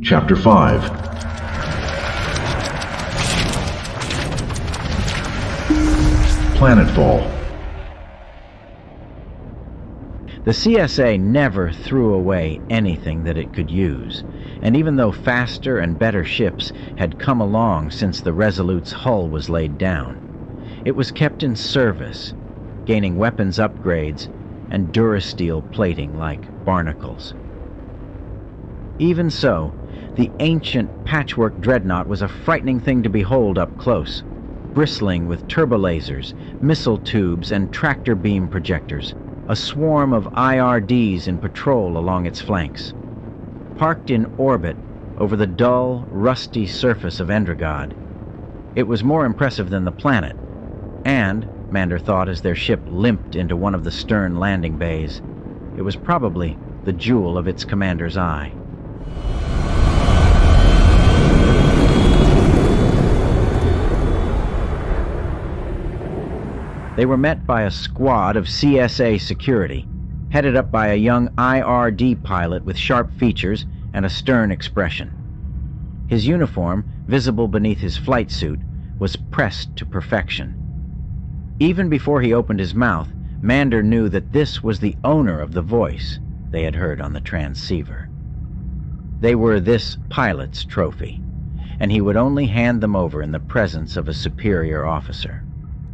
Chapter 5. Planetfall. The CSA never threw away anything that it could use, and even though faster and better ships had come along since the Resolute's hull was laid down, it was kept in service, gaining weapons upgrades and durasteel plating like barnacles. Even so, the ancient patchwork dreadnought was a frightening thing to behold up close, bristling with turbolasers, missile tubes, and tractor beam projectors, a swarm of IRDs in patrol along its flanks. Parked in orbit over the dull, rusty surface of Endragod, it was more impressive than the planet, and, Mander thought as their ship limped into one of the stern landing bays, it was probably the jewel of its commander's eye. They were met by a squad of CSA security, headed up by a young IRD pilot with sharp features and a stern expression. His uniform, visible beneath his flight suit, was pressed to perfection. Even before he opened his mouth, Mander knew that this was the owner of the voice they had heard on the transceiver. They were this pilot's trophy, and he would only hand them over in the presence of a superior officer.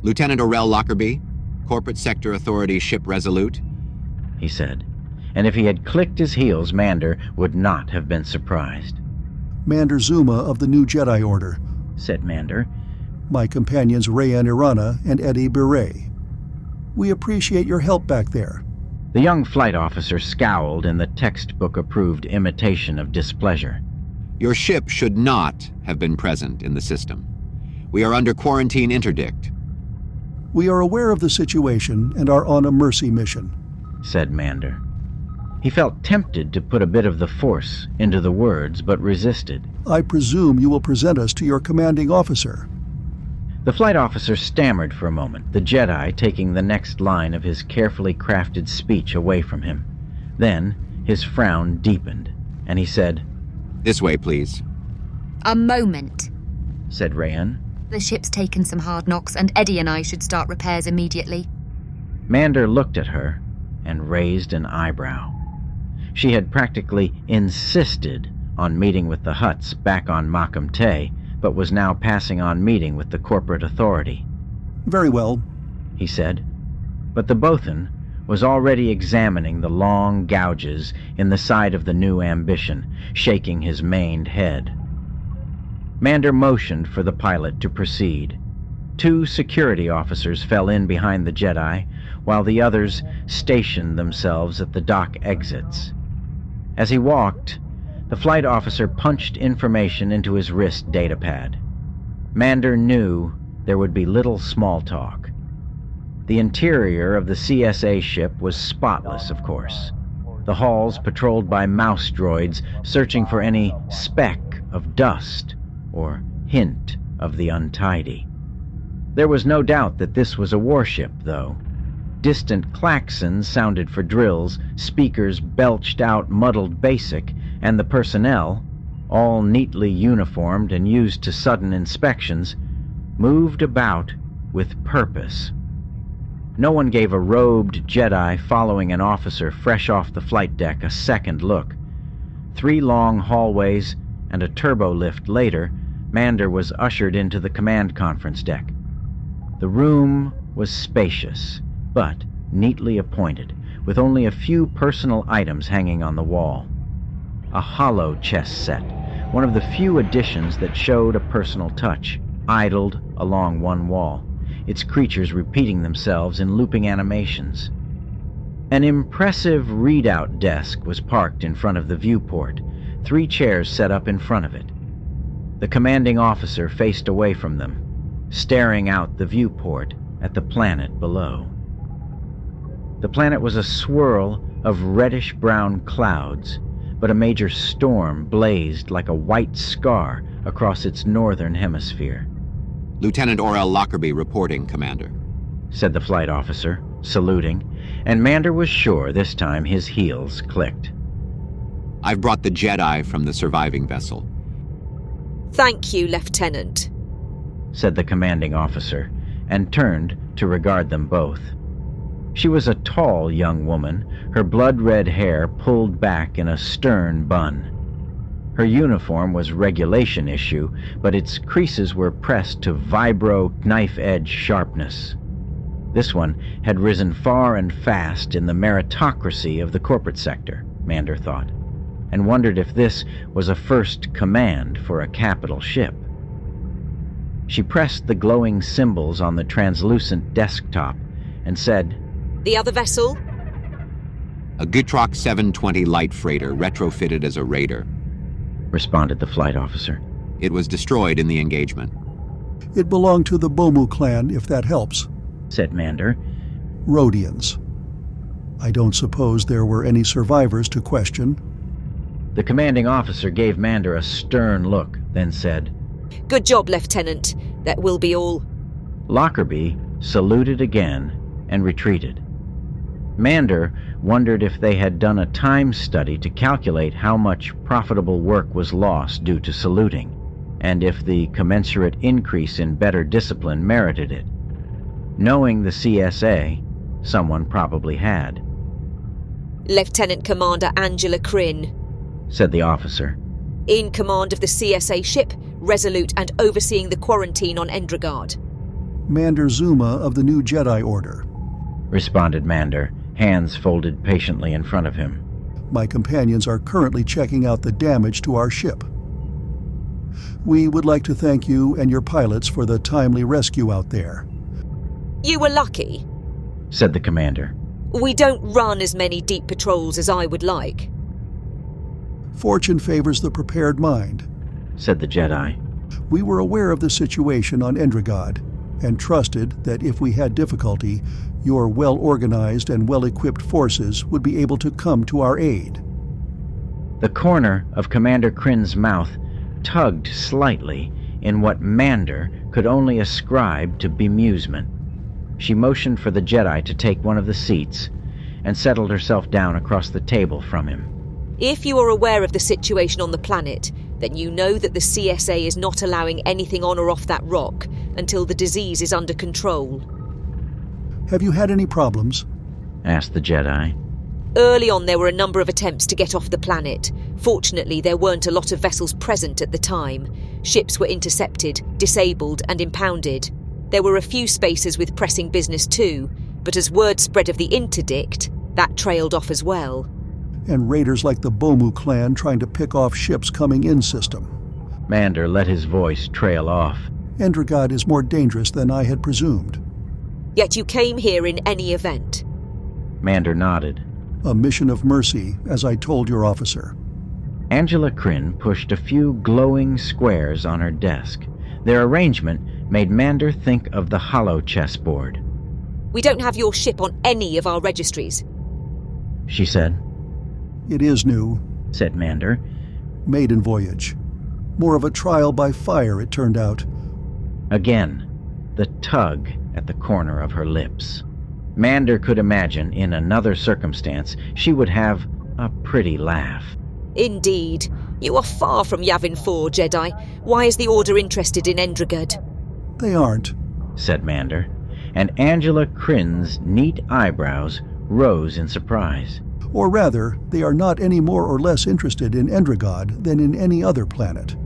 Lieutenant Orell Lockerbie, Corporate Sector Authority Ship Resolute, he said, and if he had clicked his heels, Mander would not have been surprised. Mander Zuma of the New Jedi Order, said Mander. My companions Rayan Irana and Eddie Beret. We appreciate your help back there. The young flight officer scowled in the textbook-approved imitation of displeasure. Your ship should not have been present in the system. We are under quarantine interdict. We are aware of the situation and are on a mercy mission, said Mander. He felt tempted to put a bit of the force into the words, but resisted. I presume you will present us to your commanding officer. The flight officer stammered for a moment, the Jedi taking the next line of his carefully crafted speech away from him. Then his frown deepened, and he said, This way, please. A moment, said Rayan. The ship's taken some hard knocks, and Eddie and I should start repairs immediately. Mander looked at her and raised an eyebrow. She had practically insisted on meeting with the Hutts back on Makam Te, but was now passing on meeting with the corporate authority. Very well, he said. But the Bothan was already examining the long gouges in the side of the new ambition, shaking his maned head. Mander motioned for the pilot to proceed. 2 security officers fell in behind the Jedi, while the others stationed themselves at the dock exits. As he walked, the flight officer punched information into his wrist datapad. Mander knew there would be little small talk. The interior of the CSA ship was spotless, of course. The halls patrolled by mouse droids searching for any speck of dust or hint of the untidy. There was no doubt that this was a warship, though. Distant klaxons sounded for drills, speakers belched out muddled basic, and the personnel, all neatly uniformed and used to sudden inspections, moved about with purpose. No one gave a robed Jedi following an officer fresh off the flight deck a second look. 3 long hallways and a turbo lift later, Mander was ushered into the command conference deck. The room was spacious, but neatly appointed, with only a few personal items hanging on the wall. A hollow chess set, one of the few additions that showed a personal touch, idled along one wall, its creatures repeating themselves in looping animations. An impressive readout desk was parked in front of the viewport, 3 chairs set up in front of it. The commanding officer faced away from them, staring out the viewport at the planet below. The planet was a swirl of reddish-brown clouds, but a major storm blazed like a white scar across its northern hemisphere. Lieutenant Orell Lockerbie reporting, Commander, said the flight officer, saluting, and Mander was sure this time his heels clicked. I've brought the Jedi from the surviving vessel. Thank you, Lieutenant, said the commanding officer, and turned to regard them both. She was a tall young woman, her blood-red hair pulled back in a stern bun. Her uniform was regulation issue, but its creases were pressed to vibro knife-edge sharpness. This one had risen far and fast in the meritocracy of the corporate sector, Mander thought, and wondered if this was a first command for a capital ship. She pressed the glowing symbols on the translucent desktop and said, "The other vessel?" A Gutrock 720 light freighter retrofitted as a raider, responded the flight officer. It was destroyed in the engagement. It belonged to the Bomu clan, if that helps, said Mander. Rhodians. I don't suppose there were any survivors to question. The commanding officer gave Mander a stern look, then said, "Good job, Lieutenant. That will be all." Lockerbie saluted again and retreated. Mander wondered if they had done a time study to calculate how much profitable work was lost due to saluting, and if the commensurate increase in better discipline merited it. Knowing the CSA, someone probably had. Lieutenant Commander Angela Kryn, said the officer. In command of the CSA ship, Resolute, and overseeing the quarantine on Endrigard. Mander Zuma of the New Jedi Order, responded Mander, hands folded patiently in front of him. My companions are currently checking out the damage to our ship. We would like to thank you and your pilots for the timely rescue out there. You were lucky, said the commander. We don't run as many deep patrols as I would like. Fortune favors the prepared mind, said the Jedi. We were aware of the situation on Endrigard and trusted that if we had difficulty, your well-organized and well-equipped forces would be able to come to our aid. The corner of Commander Kryn's mouth tugged slightly in what Mander could only ascribe to bemusement. She motioned for the Jedi to take one of the seats and settled herself down across the table from him. If you are aware of the situation on the planet, then you know that the CSA is not allowing anything on or off that rock until the disease is under control. Have you had any problems? Asked the Jedi. Early on there were a number of attempts to get off the planet. Fortunately, there weren't a lot of vessels present at the time. Ships were intercepted, disabled, and impounded. There were a few spacers with pressing business too, but as word spread of the interdict, that trailed off as well. And raiders like the Bomu clan trying to pick off ships coming in system. Mander let his voice trail off. Endrigard is more dangerous than I had presumed. Yet you came here in any event. Mander nodded. A mission of mercy, as I told your officer. Angela Kryn pushed a few glowing squares on her desk. Their arrangement made Mander think of the hollow chessboard. We don't have your ship on any of our registries, she said. It is new, said Mander. Maiden voyage. More of a trial by fire, it turned out. Again, the tug at the corner of her lips. Mander could imagine, in another circumstance, she would have a pretty laugh. Indeed. You are far from Yavin 4, Jedi. Why is the Order interested in Endrigard? They aren't, said Mander, and Angela Kryn's neat eyebrows rose in surprise. Or rather, they are not any more or less interested in Endrigard than in any other planet.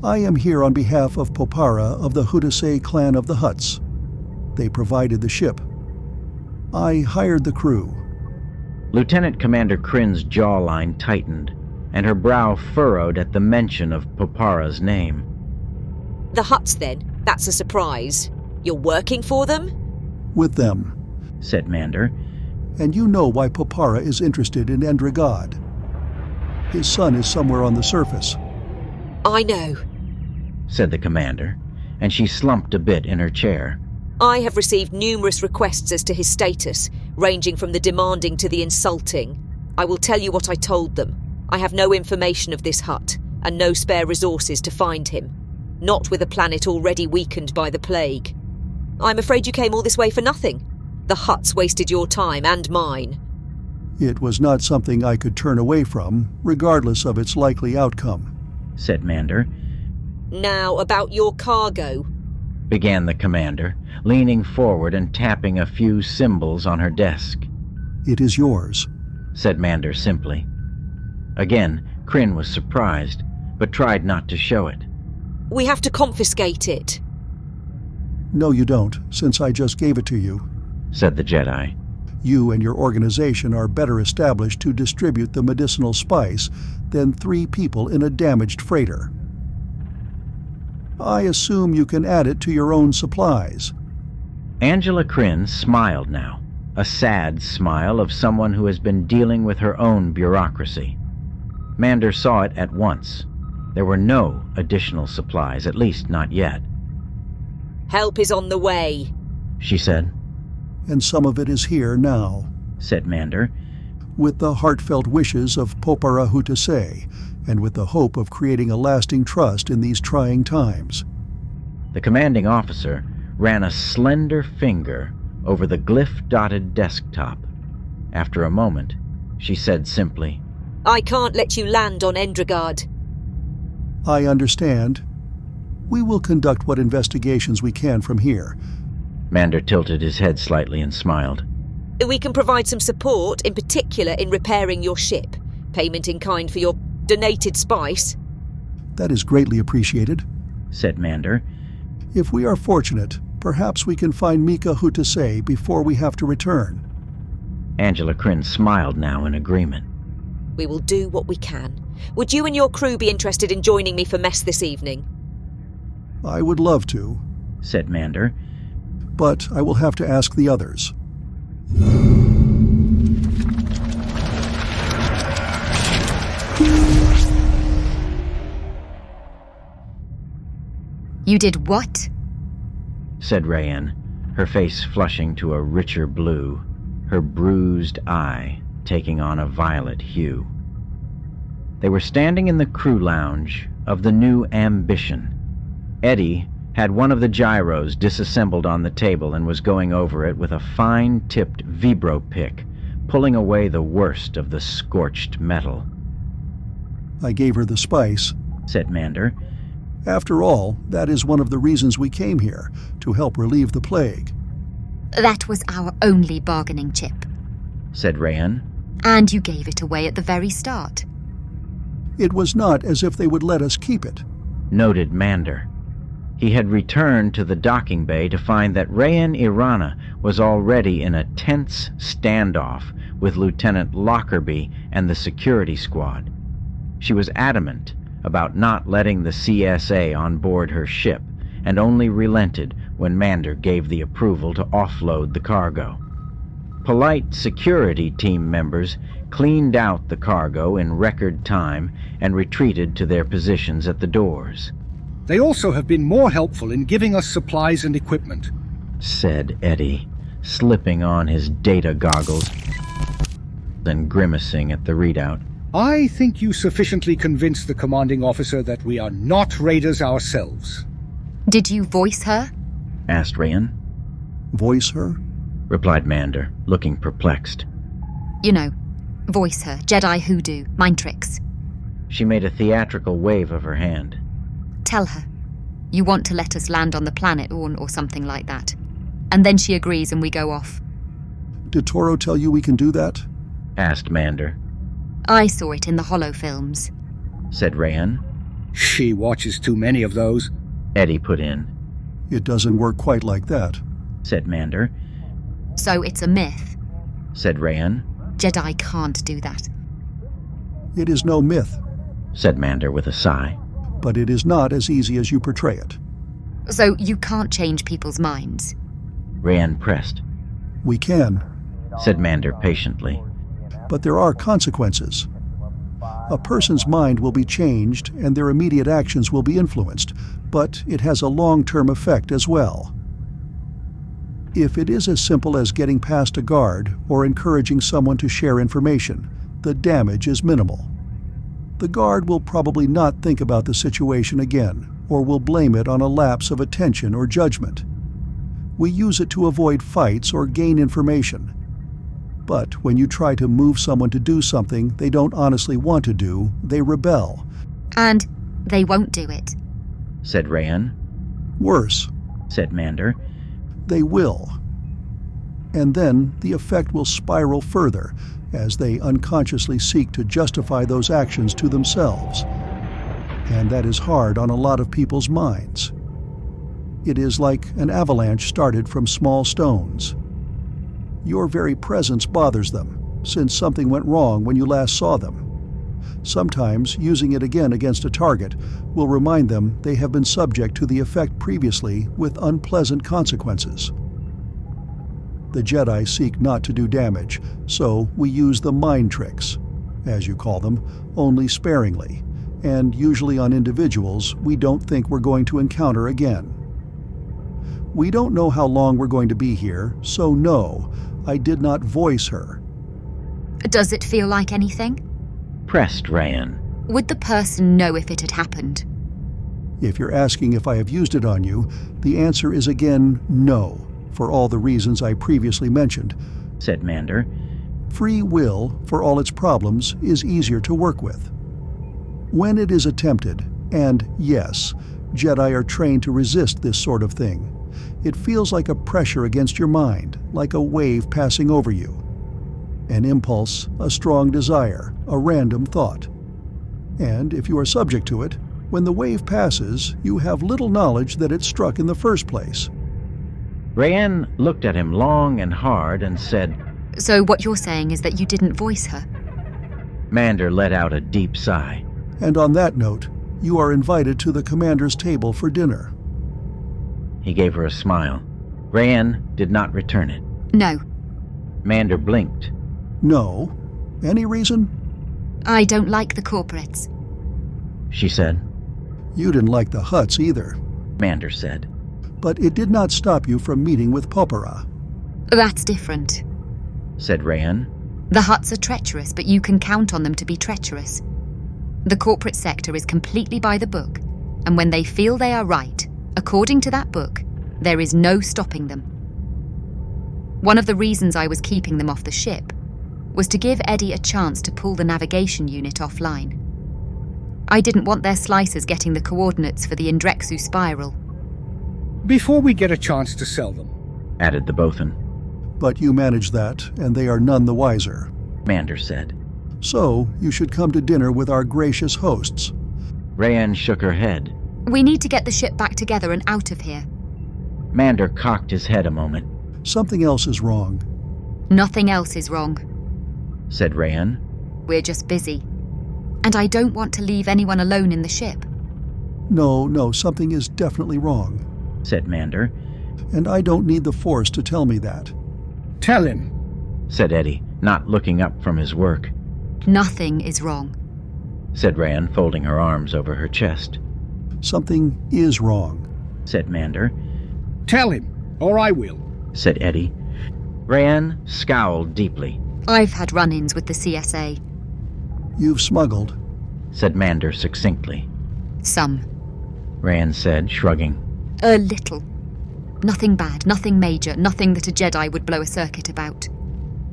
I am here on behalf of Popara of the Hudasei clan of the Hutts. They provided the ship. I hired the crew. Lieutenant Commander Kryn's jawline tightened, and her brow furrowed at the mention of Popara's name. The Hutts, then? That's a surprise. You're working for them? With them, said Mander. And you know why Popara is interested in Endrigard. His son is somewhere on the surface. I know, said the commander, and she slumped a bit in her chair. I have received numerous requests as to his status, ranging from the demanding to the insulting. I will tell you what I told them. I have no information of this Hutt, and no spare resources to find him. Not with a planet already weakened by the plague. I'm afraid you came all this way for nothing. The Hutts wasted your time and mine. It was not something I could turn away from, regardless of its likely outcome, said Mander. Now, about your cargo, began the commander, leaning forward and tapping a few symbols on her desk. It is yours, said Mander simply. Again, Kryn was surprised, but tried not to show it. We have to confiscate it. No, you don't, since I just gave it to you, said the Jedi. You and your organization are better established to distribute the medicinal spice than 3 people in a damaged freighter. I assume you can add it to your own supplies. Angela Kryn smiled now, a sad smile of someone who has been dealing with her own bureaucracy. Mander saw it at once. There were no additional supplies, at least not yet. Help is on the way, she said. And some of it is here now, said Mander. With the heartfelt wishes of Popara Hutasei, and with the hope of creating a lasting trust in these trying times. The commanding officer ran a slender finger over the glyph-dotted desktop. After a moment, she said simply, I can't let you land on Endrigard. I understand. We will conduct what investigations we can from here. Mander tilted his head slightly and smiled. We can provide some support, in particular in repairing your ship. Payment in kind for your donated spice. That is greatly appreciated, said Mander. If we are fortunate, perhaps we can find Mika Hutasei before we have to return. Angela Kryn smiled now in agreement. We will do what we can. Would you and your crew be interested in joining me for mess this evening? I would love to, said Mander. But I will have to ask the others. You did what? Said Rayan, her face flushing to a richer blue, her bruised eye taking on a violet hue. They were standing in the crew lounge of the new Ambition. Eddie had one of the gyros disassembled on the table and was going over it with a fine-tipped vibro pick, pulling away the worst of the scorched metal. I gave her the spice, said Mander. After all, that is one of the reasons we came here, to help relieve the plague. That was our only bargaining chip, said Rayan. And you gave it away at the very start. It was not as if they would let us keep it, noted Mander. He had returned to the docking bay to find that Rayan Irana was already in a tense standoff with Lieutenant Lockerbie and the security squad. She was adamant about not letting the CSA on board her ship, and only relented when Mander gave the approval to offload the cargo. Polite security team members cleaned out the cargo in record time and retreated to their positions at the doors. They also have been more helpful in giving us supplies and equipment, said Eddie, slipping on his data goggles and grimacing at the readout. I think you sufficiently convinced the commanding officer that we are not raiders ourselves. Did you voice her? Asked Rayan. Voice her? Replied Mander, looking perplexed. You know, voice her, Jedi hoodoo, mind tricks. She made a theatrical wave of her hand. Tell her. You want to let us land on the planet or something like that. And then she agrees and we go off. Did Toro tell you we can do that? Asked Mander. I saw it in the holo films, said Rayan. She watches too many of those, Eddie put in. It doesn't work quite like that, said Mander. So it's a myth, said Rayan. Jedi can't do that. It is no myth, said Mander with a sigh. But it is not as easy as you portray it. So you can't change people's minds? Rayan pressed. We can, said Mander patiently. But there are consequences. A person's mind will be changed and their immediate actions will be influenced, but it has a long-term effect as well. If it is as simple as getting past a guard or encouraging someone to share information, the damage is minimal. The guard will probably not think about the situation again, or will blame it on a lapse of attention or judgment. We use it to avoid fights or gain information. But when you try to move someone to do something they don't honestly want to do, they rebel. And they won't do it. said Rayan. Worse, Said Mander. they will. And then the effect will spiral further as they unconsciously seek to justify those actions to themselves. And that is hard on a lot of people's minds. It is like an avalanche started from small stones. Your very presence bothers them, since something went wrong when you last saw them. Sometimes using it again against a target will remind them they have been subject to the effect previously with unpleasant consequences. The Jedi seek not to do damage, so we use the mind tricks, as you call them, only sparingly, and usually on individuals we don't think we're going to encounter again. We don't know how long we're going to be here, so no, I did not voice her. Does it feel like anything? Pressed Rayan. Would the person know if it had happened? If you're asking if I have used it on you, the answer is again no, for all the reasons I previously mentioned. Said Mander. Free will, for all its problems, is easier to work with. When it is attempted, and yes, Jedi are trained to resist this sort of thing, it feels like a pressure against your mind, like a wave passing over you. An impulse, a strong desire, a random thought. And if you are subject to it, when the wave passes, you have little knowledge that it struck in the first place. Rayan looked at him long and hard and said, So what you're saying is that you didn't voice her? Mander let out a deep sigh. And on that note, you are invited to the commander's table for dinner. He gave her a smile. Rayan did not return it. No. Mander blinked. No. Any reason? I don't like the corporates. She said. You didn't like the Hutts either. Mander said. But it did not stop you from meeting with Popera. That's different. Said Rayan. The Hutts are treacherous, but you can count on them to be treacherous. The corporate sector is completely by the book, and when they feel they are right, according to that book, there is no stopping them. One of the reasons I was keeping them off the ship was to give Eddie a chance to pull the navigation unit offline. I didn't want their slicers getting the coordinates for the Indrexu spiral. Before we get a chance to sell them. Added the Bothan. But you manage that, and they are none the wiser. Mander said. So, you should come to dinner with our gracious hosts. Rayan shook her head. We need to get the ship back together and out of here. Mander cocked his head a moment. Something else is wrong. Nothing else is wrong. Said Rayan. We're just busy. And I don't want to leave anyone alone in the ship. No, something is definitely wrong. Said Mander. And I don't need the Force to tell me that. Tell him. Said Eddie, not looking up from his work. Nothing is wrong. Said Rayan, folding her arms over her chest. Something is wrong. Said Mander. Tell him, or I will. Said Eddie. Rayan scowled deeply. I've had run-ins with the CSA. You've smuggled. Said Mander succinctly. Some. Rayan said, shrugging. A little. Nothing bad, nothing major, nothing that a Jedi would blow a circuit about.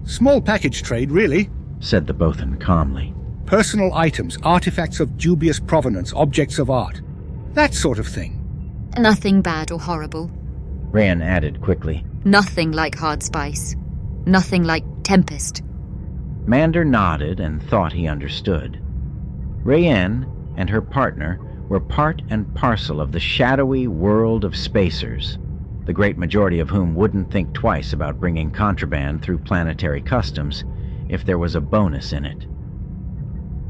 Small package trade, really. Said the Bothan calmly. Personal items, artifacts of dubious provenance, objects of art. That sort of thing. Nothing bad or horrible. Rayan added quickly. Nothing like hard spice. Nothing like Tempest. Mander nodded and thought he understood. Rayan and her partner were part and parcel of the shadowy world of spacers, the great majority of whom wouldn't think twice about bringing contraband through planetary customs if there was a bonus in it.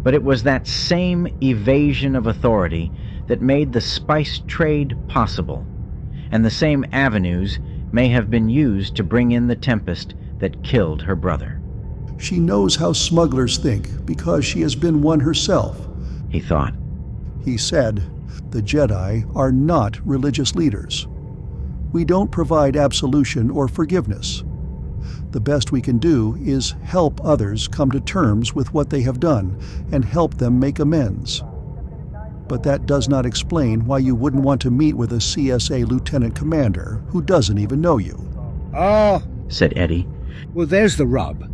But it was that same evasion of authority that made the spice trade possible, and the same avenues may have been used to bring in the Tempest that killed her brother. She knows how smugglers think because she has been one herself, he thought. He said, the Jedi are not religious leaders. We don't provide absolution or forgiveness. The best we can do is help others come to terms with what they have done and help them make amends. But that does not explain why you wouldn't want to meet with a CSA lieutenant commander who doesn't even know you. Oh, said Eddie. well, there's the rub.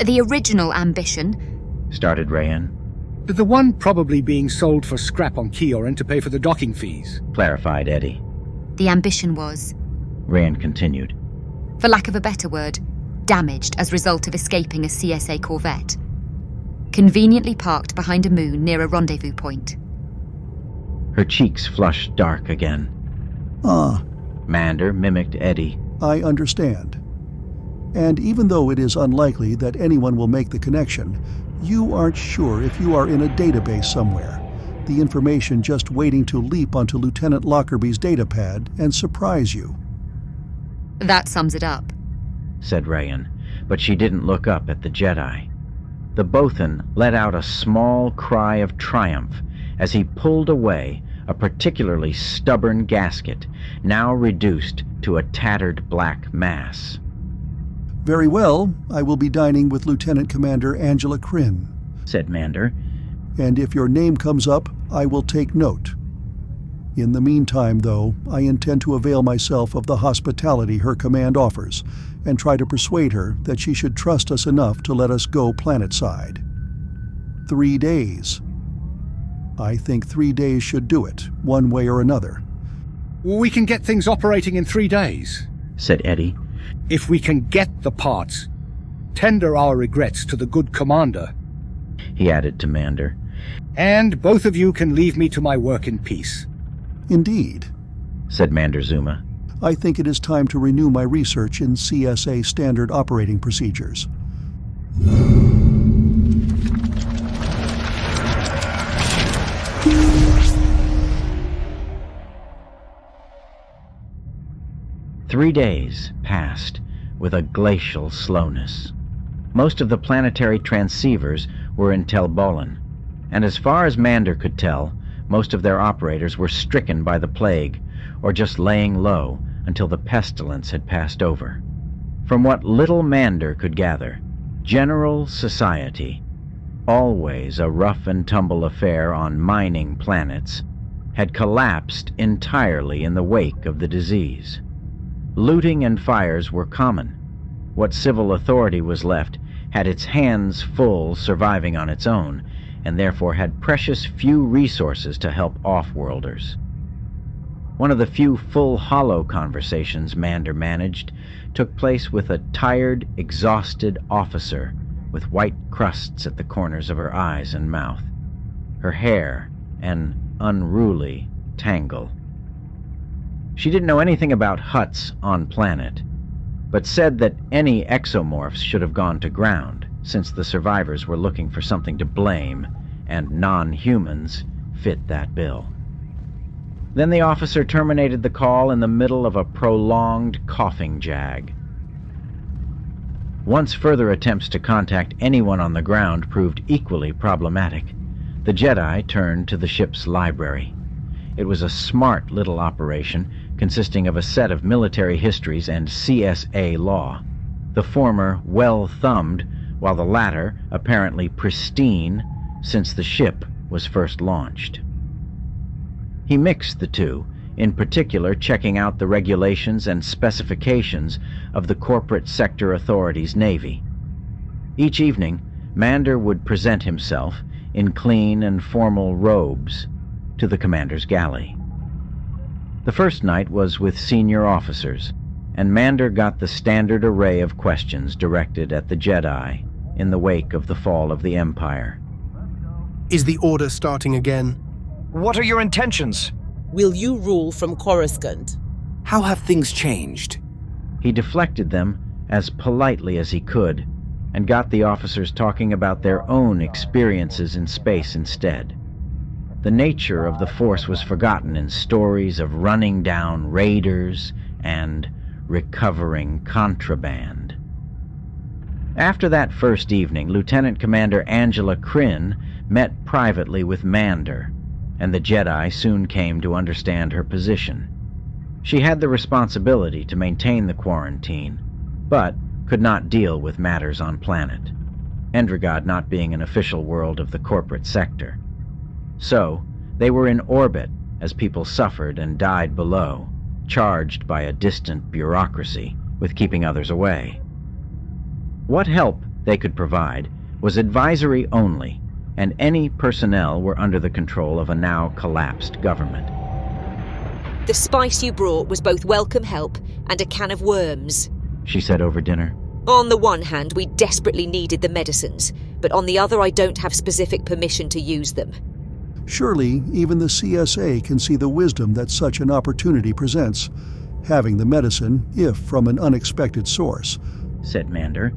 The original ambition, started Rayan. The one probably being sold for scrap on Kioran to pay for the docking fees, Clarified Eddie. the ambition was, Rayan continued. for lack of a better word, damaged as a result of escaping a CSA corvette. Conveniently parked behind a moon near a rendezvous point. Her cheeks flushed dark again. Ah, Mander mimicked Eddie. I understand. And even though it is unlikely that anyone will make the connection, you aren't sure if you are in a database somewhere, the information just waiting to leap onto Lieutenant Lockerby's datapad and surprise you. That sums it up. Said Rayan, but she didn't look up at the Jedi. The Bothan let out a small cry of triumph as he pulled away a particularly stubborn gasket, now reduced to a tattered black mass. Very well, I will be dining with Lieutenant Commander Angela Kryn, said Mander. and if your name comes up, I will take note. In the meantime, though, I intend to avail myself of the hospitality her command offers, and try to persuade her that she should trust us enough to let us go planetside. 3 days. I think 3 days should do it, one way or another. we can get things operating in 3 days. Said Eddie. If we can get the parts, tender our regrets to the good commander, He added to Mander. and both of you can leave me to my work in peace. Indeed. Said Mander Zuma. I think it is time to renew my research in CSA standard operating procedures. Three days passed with a glacial slowness. Most of the planetary transceivers were in Telbolan, and as far as Mander could tell, most of their operators were stricken by the plague, or just laying low until the pestilence had passed over. From what little Mander could gather, general society, always a rough-and-tumble affair on mining planets, had collapsed entirely in the wake of the disease. Looting and fires were common. What civil authority was left had its hands full surviving on its own, and therefore had precious few resources to help off-worlders. One of the few full hollow conversations Mander managed took place with a tired, exhausted officer with white crusts at the corners of her eyes and mouth, her hair an unruly tangle. She didn't know anything about huts on planet, but said that any exomorphs should have gone to ground, since the survivors were looking for something to blame, and non-humans fit that bill. Then the officer terminated the call in the middle of a prolonged coughing jag. Once further attempts to contact anyone on the ground proved equally problematic, the Jedi turned to the ship's library. It was a smart little operation consisting of a set of military histories and CSA law, the former well-thumbed, while the latter apparently pristine since the ship was first launched. He mixed the two, in particular checking out the regulations and specifications of the corporate sector authority's navy. Each evening, Mander would present himself in clean and formal robes to the commander's galley. The first night was with senior officers, and Mander got the standard array of questions directed at the Jedi in the wake of the fall of the Empire. Is the Order starting again? What are your intentions? Will you rule from Coruscant? How have things changed? He deflected them as politely as he could, and got the officers talking about their own experiences in space instead. The nature of the Force was forgotten in stories of running down raiders and recovering contraband. After that first evening, Lieutenant Commander Angela Kryn met privately with Mander, and the Jedi soon came to understand her position. She had the responsibility to maintain the quarantine, but could not deal with matters on planet, Endrigod not being an official world of the corporate sector. So, they were in orbit as people suffered and died below, charged by a distant bureaucracy with keeping others away. What help they could provide was advisory only, and any personnel were under the control of a now collapsed government. The spice you brought was both welcome help and a can of worms, she said over dinner. On the one hand, we desperately needed the medicines, but on the other, I don't have specific permission to use them. Surely, even the CSA can see the wisdom that such an opportunity presents, having the medicine, if from an unexpected source, said Mander.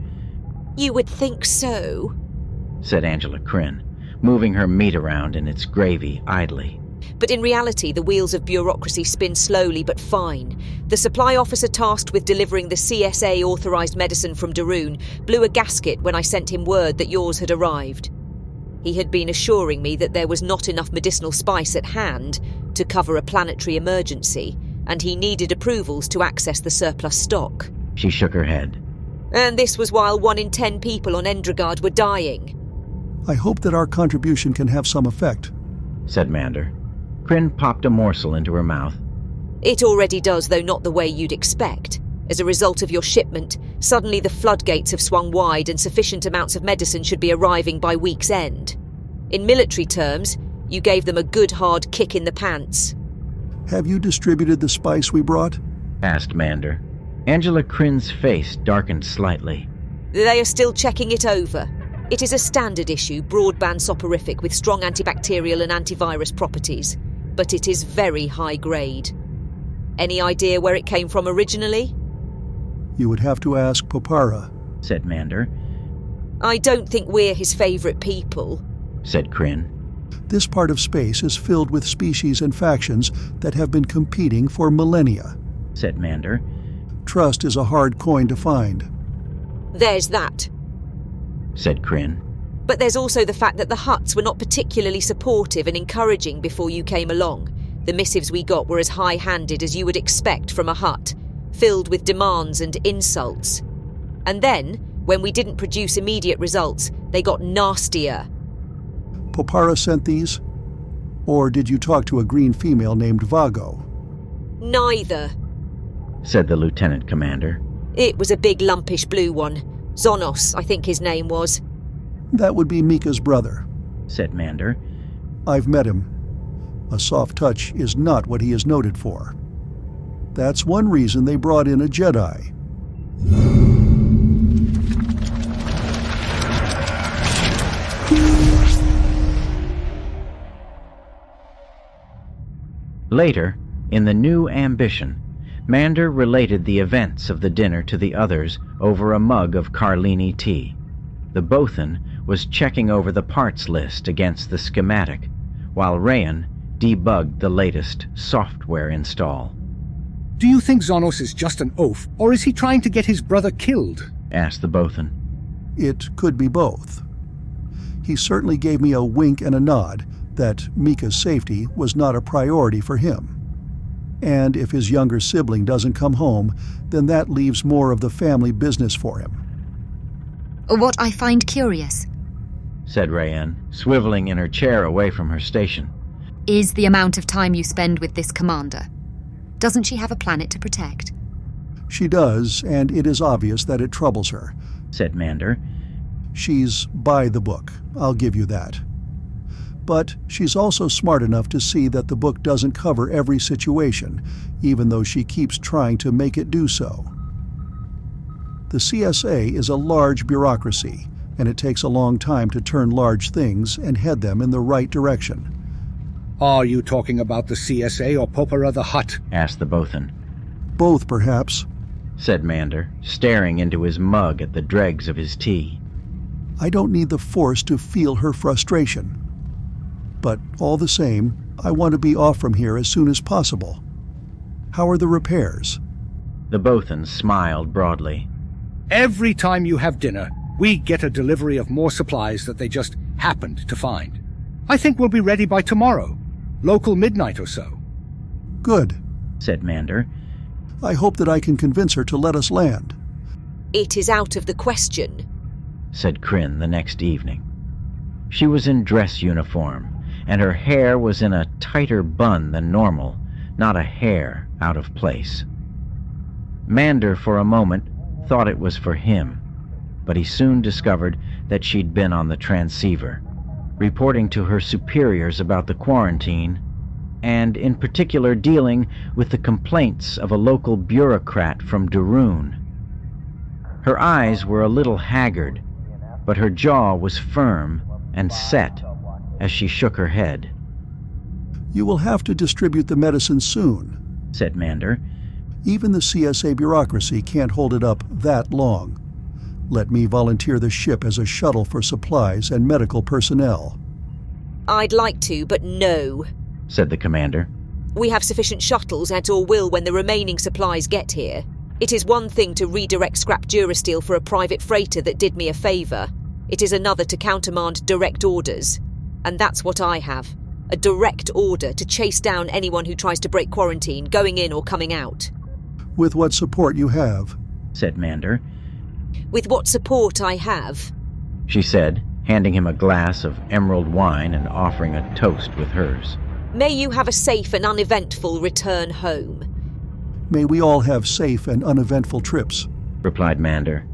You would think so, said Angela Kryn, moving her meat around in its gravy idly. But in reality, the wheels of bureaucracy spin slowly but fine. The supply officer tasked with delivering the CSA-authorized medicine from Darun blew a gasket when I sent him word that yours had arrived. He had been assuring me that there was not enough medicinal spice at hand to cover a planetary emergency, and he needed approvals to access the surplus stock. She shook her head. And this was while 1 in 10 people on Endrigard were dying. I hope that our contribution can have some effect, said Mander. Kryn popped a morsel into her mouth. It already does, though not the way you'd expect. As a result of your shipment, suddenly the floodgates have swung wide and sufficient amounts of medicine should be arriving by week's end. In military terms, you gave them a good hard kick in the pants. Have you distributed the spice we brought? Asked Mander. Angela Kryn's face darkened slightly. They are still checking it over. It is a standard issue, broadband soporific with strong antibacterial and antivirus properties, but it is very high grade. Any idea where it came from originally? You would have to ask Popara, said Mander. I don't think we're his favourite people, said Kryn. This part of space is filled with species and factions that have been competing for millennia, said Mander. Trust is a hard coin to find. There's that, said Kryn. But there's also the fact that the Hutts were not particularly supportive and encouraging before you came along. The missives we got were as high-handed as you would expect from a Hutt, filled with demands and insults. And then, when we didn't produce immediate results, they got nastier. Popara sent these? Or did you talk to a green female named Vago? Neither, said the lieutenant commander. It was a big lumpish blue one. Zonos, I think his name was. That would be Mika's brother, said Mander. I've met him. A soft touch is not what he is noted for. That's one reason they brought in a Jedi. Later, in the new ambition, Mander related the events of the dinner to the others over a mug of Carlini tea. The Bothan was checking over the parts list against the schematic, while Rayan debugged the latest software install. Do you think Zonos is just an oaf, or is he trying to get his brother killed? Asked the Bothan. It could be both. He certainly gave me a wink and a nod that Mika's safety was not a priority for him. And if his younger sibling doesn't come home, then that leaves more of the family business for him. What I find curious, said Rayan, swiveling in her chair away from her station, is the amount of time you spend with this commander. Doesn't she have a planet to protect? She does, and it is obvious that it troubles her, said Mander. She's by the book, I'll give you that. But she's also smart enough to see that the book doesn't cover every situation, even though she keeps trying to make it do so. The CSA is a large bureaucracy, and it takes a long time to turn large things and head them in the right direction. Are you talking about the CSA or Popara the Hutt? Asked the Bothan. Both, perhaps, said Mander, staring into his mug at the dregs of his tea. I don't need the Force to feel her frustration. But all the same, I want to be off from here as soon as possible. How are the repairs? The Bothan smiled broadly. Every time you have dinner, we get a delivery of more supplies that they just happened to find. I think we'll be ready by tomorrow, local midnight or so. Good, said Mander. I hope that I can convince her to let us land. It is out of the question, said Kryn the next evening. She was in dress uniform, and her hair was in a tighter bun than normal, not a hair out of place. Mander, for a moment, thought it was for him, but he soon discovered that she'd been on the transceiver, reporting to her superiors about the quarantine, and in particular dealing with the complaints of a local bureaucrat from Darun. Her eyes were a little haggard, but her jaw was firm and set as she shook her head. "You will have to distribute the medicine soon," said Mander. "Even the CSA bureaucracy can't hold it up that long. Let me volunteer the ship as a shuttle for supplies and medical personnel." I'd like to, but no, said the commander. We have sufficient shuttles at our will when the remaining supplies get here. It is one thing to redirect scrap Durasteel for a private freighter that did me a favour. It is another to countermand direct orders. And that's what I have. A direct order to chase down anyone who tries to break quarantine, going in or coming out. "With what support you have," said Mander. With what support I have, she said, handing him a glass of emerald wine and offering a toast with hers. May you have a safe and uneventful return home. "May we all have safe and uneventful trips," replied Mander.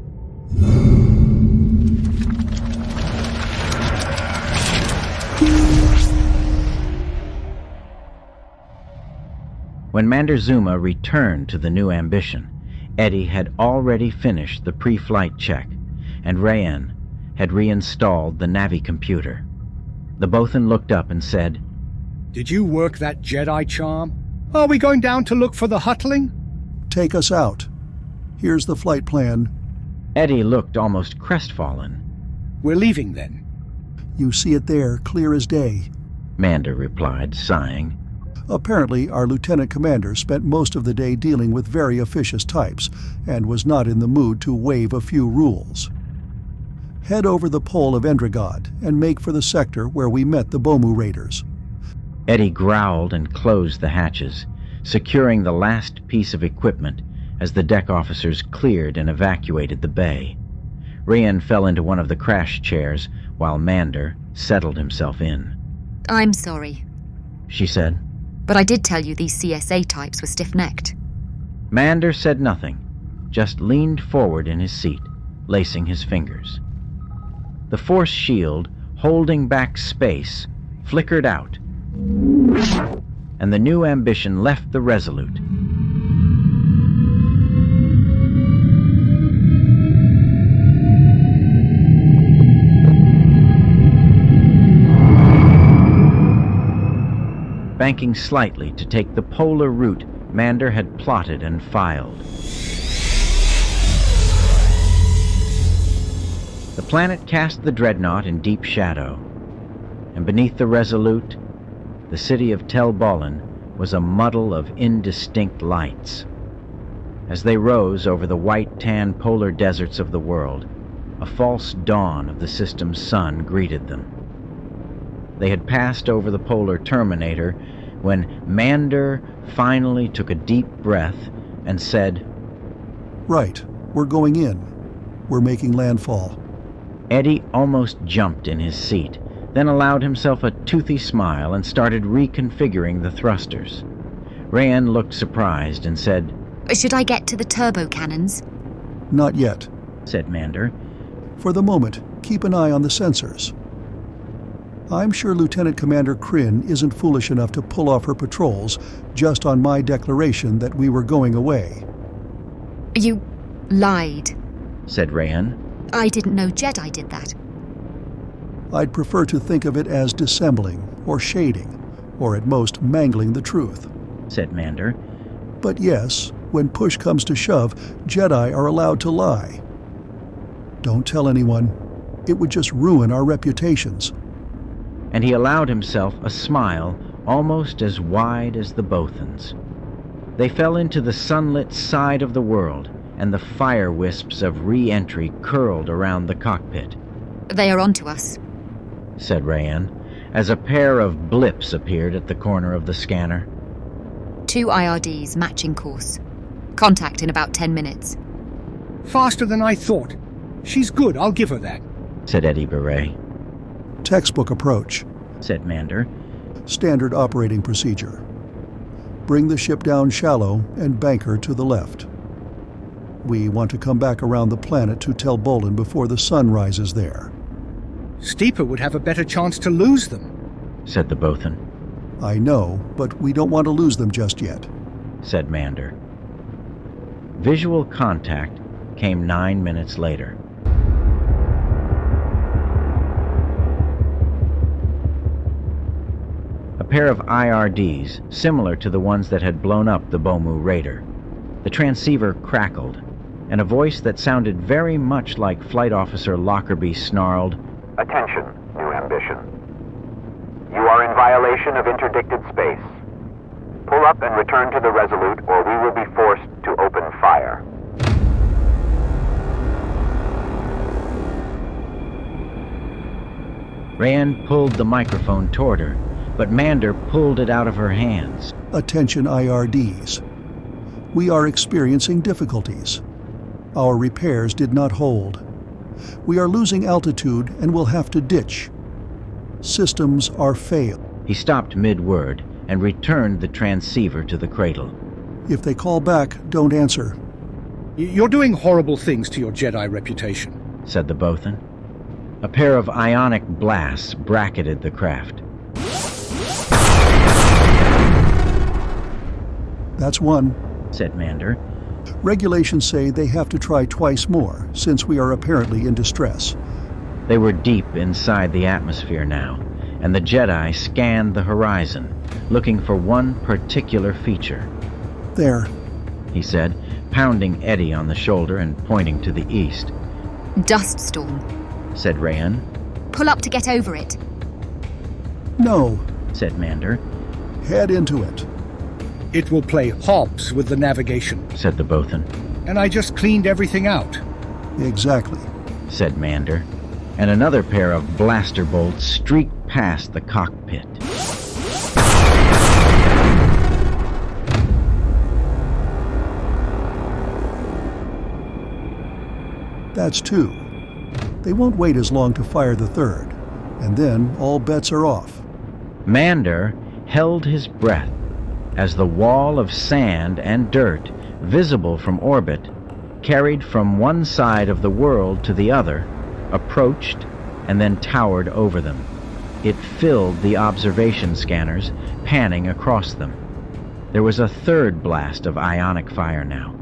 When Mander Zuma returned to the new ambition, Eddie had already finished the pre-flight check, and Rayan had reinstalled the Navi computer. The Bothan looked up and said, "Did you work that Jedi charm? Are we going down to look for the Huttling?" "Take us out. Here's the flight plan." Eddie looked almost crestfallen. "We're leaving then." "You see it there, clear as day," Mander replied, sighing. "Apparently our lieutenant commander spent most of the day dealing with very officious types and was not in the mood to waive a few rules. Head over the pole of Endrigod and make for the sector where we met the Bomu raiders." Eddie growled and closed the hatches, securing the last piece of equipment as the deck officers cleared and evacuated the bay. Rayan fell into one of the crash chairs while Mander settled himself in. I'm sorry, she said. but I did tell you these CSA types were stiff-necked. Mander said nothing, just leaned forward in his seat, lacing his fingers. The force shield, holding back space, flickered out, and the new ambition left the Resolute. Banking slightly to take the polar route Mander had plotted and filed. The planet cast the dreadnought in deep shadow, and beneath the Resolute, the city of Tel Balin was a muddle of indistinct lights. As they rose over the white-tan polar deserts of the world, a false dawn of the system's sun greeted them. They had passed over the polar terminator when Mander finally took a deep breath and said, "Right, we're going in. We're making landfall." Eddie almost jumped in his seat, then allowed himself a toothy smile and started reconfiguring the thrusters. Rayan looked surprised and said, Should I get to the turbo cannons? "Not yet," said Mander. "For the moment, keep an eye on the sensors. I'm sure Lieutenant Commander Kryn isn't foolish enough to pull off her patrols just on my declaration that we were going away." You lied. said Rayan. I didn't know Jedi did that. "I'd prefer to think of it as dissembling, or shading, or at most mangling the truth," said Mander. "But yes, when push comes to shove, Jedi are allowed to lie. Don't tell anyone. It would just ruin our reputations." And he allowed himself a smile almost as wide as the Bothans. They fell into the sunlit side of the world, and the fire wisps of re-entry curled around the cockpit. They are onto us, said Rayan, as a pair of blips appeared at the corner of the scanner. 2 IRDs matching course. Contact in about 10 minutes. Faster than I thought. She's good, I'll give her that, said Eddie Beret. "Textbook approach," said Mander. "Standard operating procedure. Bring the ship down shallow and bank her to the left. We want to come back around the planet to Tel Bolin before the sun rises there. Steeper would have a better chance to lose them, said the Bothan. I know, but we don't want to lose them just yet, said Mander. Visual contact came 9 minutes later. A pair of IRDs, similar to the ones that had blown up the Bomu Raider. The transceiver crackled, and a voice that sounded very much like Flight Officer Lockerbie snarled, "Attention, new ambition. You are in violation of interdicted space. Pull up and return to the Resolute, or we will be forced to open fire." Rayanne pulled the microphone toward her, but Mander pulled it out of her hands. "Attention IRDs. We are experiencing difficulties. Our repairs did not hold. We are losing altitude and will have to ditch. Systems are failed." He stopped mid-word and returned the transceiver to the cradle. "If they call back, don't answer." You're doing horrible things to your Jedi reputation, said the Bothan. A pair of ionic blasts bracketed the craft. "That's one," said Mander. "Regulations say they have to try twice more, since we are apparently in distress." They were deep inside the atmosphere now, and the Jedi scanned the horizon, looking for one particular feature. "There," he said, pounding Eddie on the shoulder and pointing to the east. "Dust storm," said Rayanne. "Pull up to get over it." "No," said Mander. "Head into it." It will play hops with the navigation, said the Bothan. And I just cleaned everything out. "Exactly," said Mander, and another pair of blaster bolts streaked past the cockpit. "That's two. They won't wait as long to fire the third, and then all bets are off." Mander held his breath as the wall of sand and dirt, visible from orbit, carried from one side of the world to the other, approached, and then towered over them. It filled the observation scanners, panning across them. There was a third blast of ionic fire now.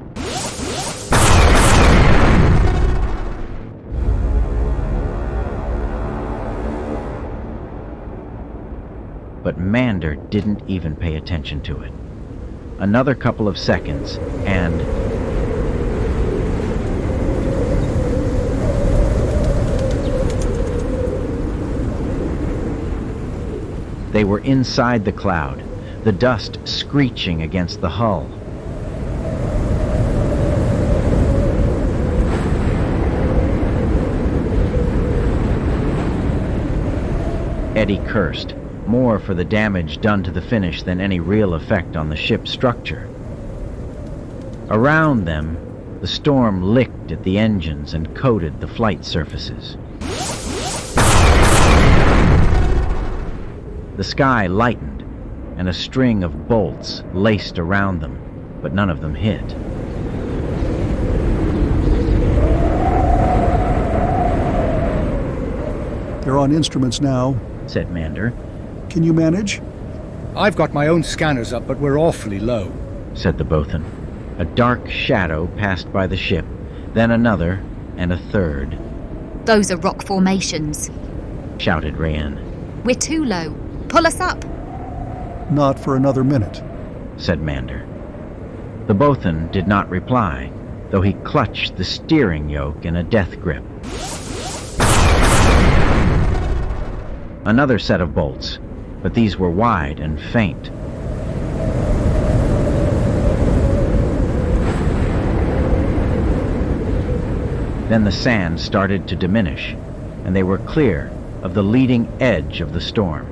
But Mander didn't even pay attention to it. Another couple of seconds, and they were inside the cloud, the dust screeching against the hull. Eddie cursed, more for the damage done to the finish than any real effect on the ship's structure. Around them, the storm licked at the engines and coated the flight surfaces. The sky lightened, and a string of bolts laced around them, but none of them hit. "They're on instruments now," said Mander. "Can you manage?" I've got my own scanners up, but we're awfully low, said the Bothan. A dark shadow passed by the ship, then another, and a third. "Those are rock formations," shouted Rayanne. "We're too low. Pull us up." "Not for another minute," said Mander. The Bothan did not reply, though he clutched the steering yoke in a death grip. Another set of bolts, but these were wide and faint. Then the sand started to diminish, and they were clear of the leading edge of the storm,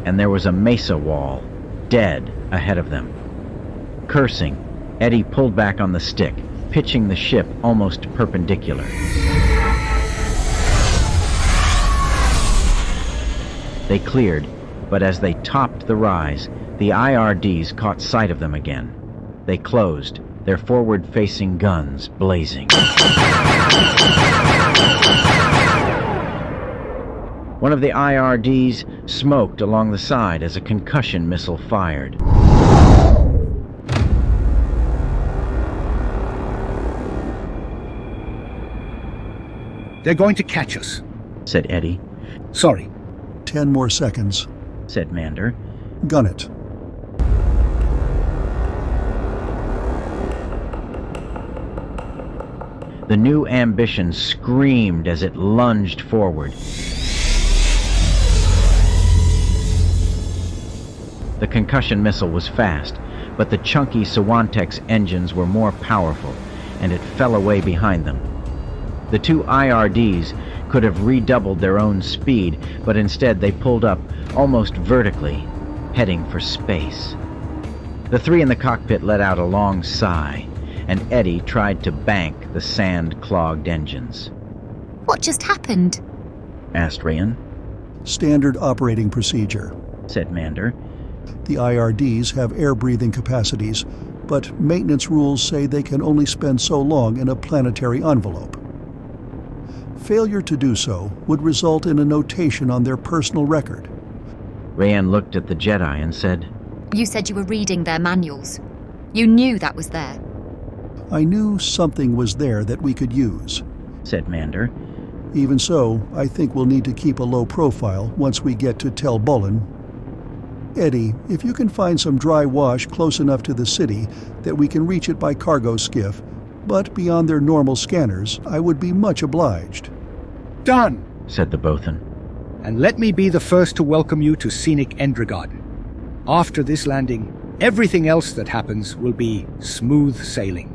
and there was a mesa wall, dead ahead of them. Cursing, Eddie pulled back on the stick, pitching the ship almost perpendicular. They cleared, but as they topped the rise, the IRDs caught sight of them again. They closed, their forward-facing guns blazing. One of the IRDs smoked along the side as a concussion missile fired. They're going to catch us, said Eddie. Sorry. 10 more seconds, said Mander. Gun it. The new ambition screamed as it lunged forward. The concussion missile was fast, but the chunky Swantek's engines were more powerful, and it fell away behind them. The two IRDs could have redoubled their own speed, but instead they pulled up almost vertically, heading for space. The three in the cockpit let out a long sigh, and Eddie tried to bank the sand-clogged engines. What just happened? Asked Rayan. Standard operating procedure, said Mander. The IRDs have air-breathing capacities, but maintenance rules say they can only spend so long in a planetary envelope. Failure to do so would result in a notation on their personal record. Rayan looked at the Jedi and said, You said you were reading their manuals. You knew that was there. I knew something was there that we could use, said Mander. Even so, I think we'll need to keep a low profile once we get to Tel Bullen. Eddie, if you can find some dry wash close enough to the city that we can reach it by cargo skiff, but beyond their normal scanners, I would be much obliged. Done, said the Bothan. And let me be the first to welcome you to scenic Endrigarden. After this landing, everything else that happens will be smooth sailing.